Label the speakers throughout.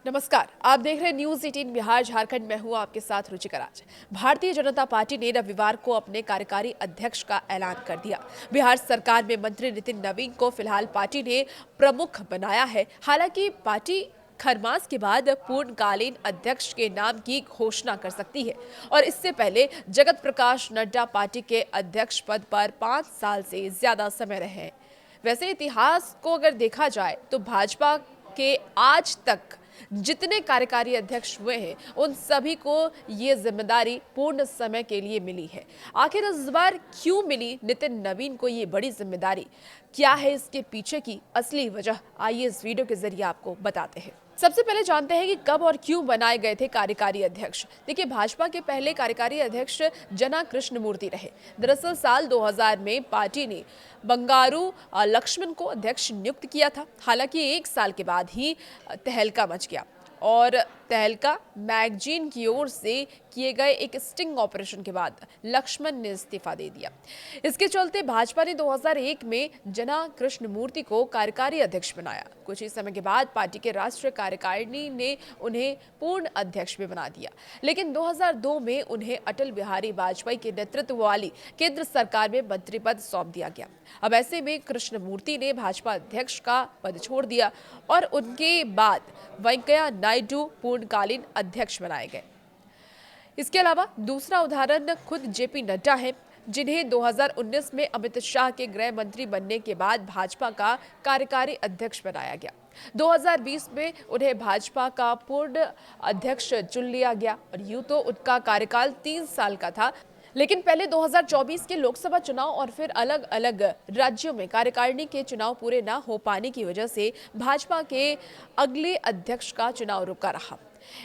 Speaker 1: नमस्कार, आप देख रहे हैं न्यूज 18 बिहार झारखंड। में हूं आपके साथ रुचिकर। आज भारतीय जनता पार्टी ने रविवार को अपने कार्यकारी अध्यक्ष का ऐलान कर दिया। बिहार सरकार में मंत्री नितिन नवीन को फिलहाल पार्टी ने प्रमुख बनाया है। हालांकि पार्टी खरमास के बाद पूर्णकालीन अध्यक्ष के नाम की घोषणा कर सकती है और इससे पहले जगत प्रकाश नड्डा पार्टी के अध्यक्ष पद पर 5 साल से ज्यादा समय रहे हैं। वैसे इतिहास को अगर देखा जाए तो भाजपा के आज तक जितने कार्यकारी अध्यक्ष हुए हैं उन सभी को ये जिम्मेदारी पूर्ण समय के लिए मिली है। आखिर इस बार क्यों मिली नितिन नवीन को ये बड़ी जिम्मेदारी? क्या है इसके पीछे की असली वजह? आइए इस वीडियो के जरिए आपको बताते हैं। सबसे पहले जानते हैं कि कब और क्यों बनाए गए थे कार्यकारी अध्यक्ष। देखिए, भाजपा के पहले कार्यकारी अध्यक्ष जना कृष्णमूर्ति रहे। दरअसल साल 2000 में पार्टी ने बंगारू लक्ष्मण को अध्यक्ष नियुक्त किया था। हालांकि 1 साल के बाद ही तहलका मच गया और तहलका मैगजीन की ओर से किए गए एक स्टिंग ऑपरेशन के बाद लक्ष्मण ने इस्तीफा दे दिया। इसके चलते भाजपा ने 2001 में जना कृष्णमूर्ति को कार्यकारी अध्यक्ष बनाया। कुछ ही समय के बाद पार्टी के राष्ट्रीय कार्यकारिणी ने उन्हें पूर्ण अध्यक्ष भी बना दिया, लेकिन 2002 में उन्हें अटल बिहारी वाजपेयी के नेतृत्व वाली केंद्र सरकार में मंत्री पद सौंप दिया गया। अब ऐसे में कृष्णमूर्ति ने भाजपा अध्यक्ष का पद छोड़ दिया और उनके बाद वेंकैया नायडू पूर्णकालीन अध्यक्ष बनाए गए। इसके अलावा दूसरा उदाहरण खुद जेपी नड्डा है, जिन्हें 2019 में अमित शाह के गृह मंत्री बनने के बाद भाजपा का कार्यकारी अध्यक्ष बनाया गया। 2020 में उन्हें भाजपा का पूर्ण अध्यक्ष चुन लिया गया और यूं तो उनका कार्यकाल 3 साल का था, लेकिन पहले 2024 के लोकसभा चुनाव और फिर अलग अलग राज्यों में कार्यकारिणी के चुनाव पूरे न हो पाने की वजह से भाजपा के अगले अध्यक्ष का चुनाव रुका रहा।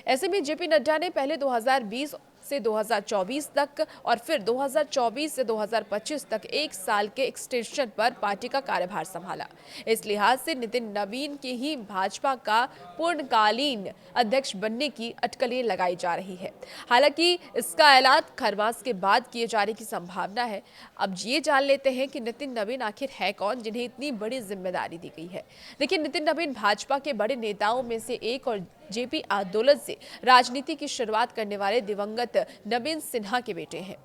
Speaker 1: ऐसे में जेपी नड्डा ने पहले 2020 से 2024 तक और फिर 2024 से 2025 तक 1 साल के एक्सटेंशन पर पार्टी का कार्यभार संभाला। इस लिहाज से नितिन नवीन के ही भाजपा का पूर्णकालीन अध्यक्ष बनने की अटकलें लगाई जा रही है। हालांकि इसका ऐलान खरमास के बाद किए जाने की संभावना है। अब ये जान लेते हैं कि नितिन नवीन आखिर है कौन, जिन्हें इतनी बड़ी जिम्मेदारी दी गई है। देखिए, नितिन नवीन भाजपा के बड़े नेताओं में से एक और जेपी आंदोलन से राजनीति की शुरुआत करने वाले दिवंगत नवीन सिन्हा के बेटे हैं।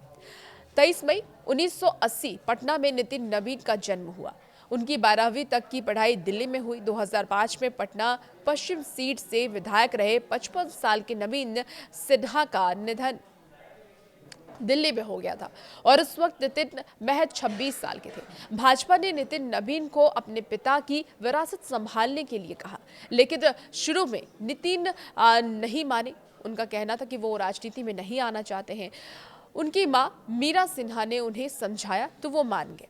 Speaker 1: 23 मई 1980 पटना में नितिन नवीन का जन्म हुआ। उनकी 12वीं तक की पढ़ाई दिल्ली में हुई। 2005 में पटना पश्चिम सीट से विधायक रहे 55 साल के नवीन सिन्हा का निधन दिल्ली में हो गया था और उस वक्त नितिन महज 26 साल के थे। भाजपा ने नितिन नवीन को अपने पिता की विरासत संभालने के लिए कहा, लेकिन शुरू में नितिन नहीं माने। उनका कहना था कि वो राजनीति में नहीं आना चाहते हैं। उनकी मां मीरा सिन्हा ने उन्हें समझाया तो वो मान गए।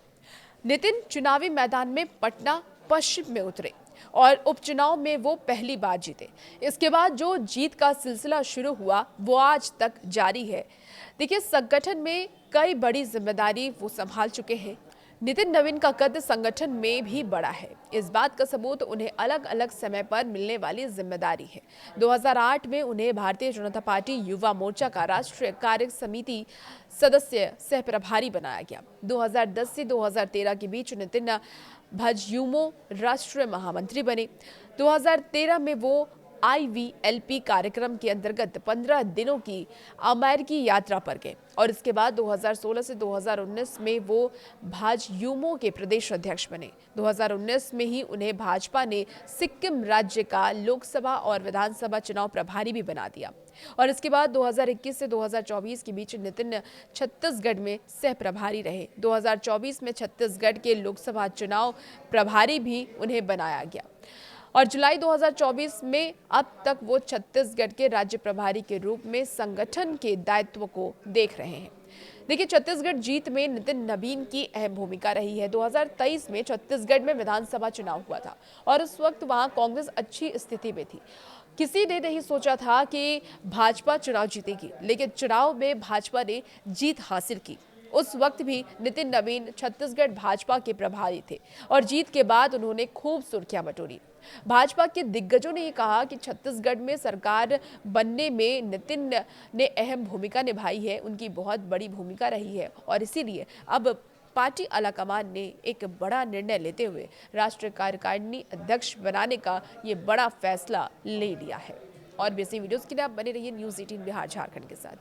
Speaker 1: नितिन चुनावी मैदान में पटना पश्चिम में उतरे और उपचुनाव में वो पहली बार जीते। इसके बाद जो जीत का सिलसिला शुरू हुआ वो आज तक जारी है। देखिए, संगठन में कई बड़ी जिम्मेदारी वो संभाल चुके हैं। नितिन नवीन का कद संगठन में भी बड़ा है। इस बात का सबूत उन्हें अलग अलग समय पर मिलने वाली जिम्मेदारी है। 2008 में उन्हें भारतीय जनता पार्टी युवा मोर्चा का राष्ट्रीय कार्य समिति सदस्य सह प्रभारी बनाया गया। 2010 से 2013 के बीच नितिन भाजयुमो राष्ट्रीय महामंत्री बने। 2013 में वो IVLP कार्यक्रम के अंतर्गत 15 दिनों की अमेरिकी यात्रा पर गए और इसके बाद 2016 से 2019 में वो भाजयुमो के प्रदेश अध्यक्ष बने। 2019 में ही उन्हें भाजपा ने सिक्किम राज्य का लोकसभा और विधानसभा चुनाव प्रभारी भी बना दिया और इसके बाद 2021 से 2024 के बीच नितिन छत्तीसगढ़ में सह प्रभारी रहे। 2024 में छत्तीसगढ़ के लोकसभा चुनाव प्रभारी भी उन्हें बनाया गया और जुलाई 2024 में अब तक वो छत्तीसगढ़ के राज्य प्रभारी के रूप में संगठन के दायित्व को देख रहे हैं। देखिए, छत्तीसगढ़ जीत में नितिन नवीन की अहम भूमिका रही है। 2023 में छत्तीसगढ़ में विधानसभा चुनाव हुआ था और उस वक्त वहां कांग्रेस अच्छी स्थिति में थी। किसी ने नहीं सोचा था कि भाजपा चुनाव जीतेगी, लेकिन चुनाव में भाजपा ने जीत हासिल की। उस वक्त भी नितिन नवीन छत्तीसगढ़ भाजपा के प्रभारी थे और जीत के बाद उन्होंने खूब सुर्खियां बटोरी। भाजपा के दिग्गजों ने कहा कि छत्तीसगढ़ में सरकार बनने में नितिन ने अहम भूमिका निभाई है, उनकी बहुत बड़ी भूमिका रही है और इसीलिए अब पार्टी आलाकमान ने एक बड़ा निर्णय लेते हुए राष्ट्रीय कार्यकारिणी अध्यक्ष बनाने का ये बड़ा फैसला ले लिया है। और भी ऐसी वीडियोस के लिए आप बने रहिए न्यूज़ 18 बिहार झारखंड के साथ।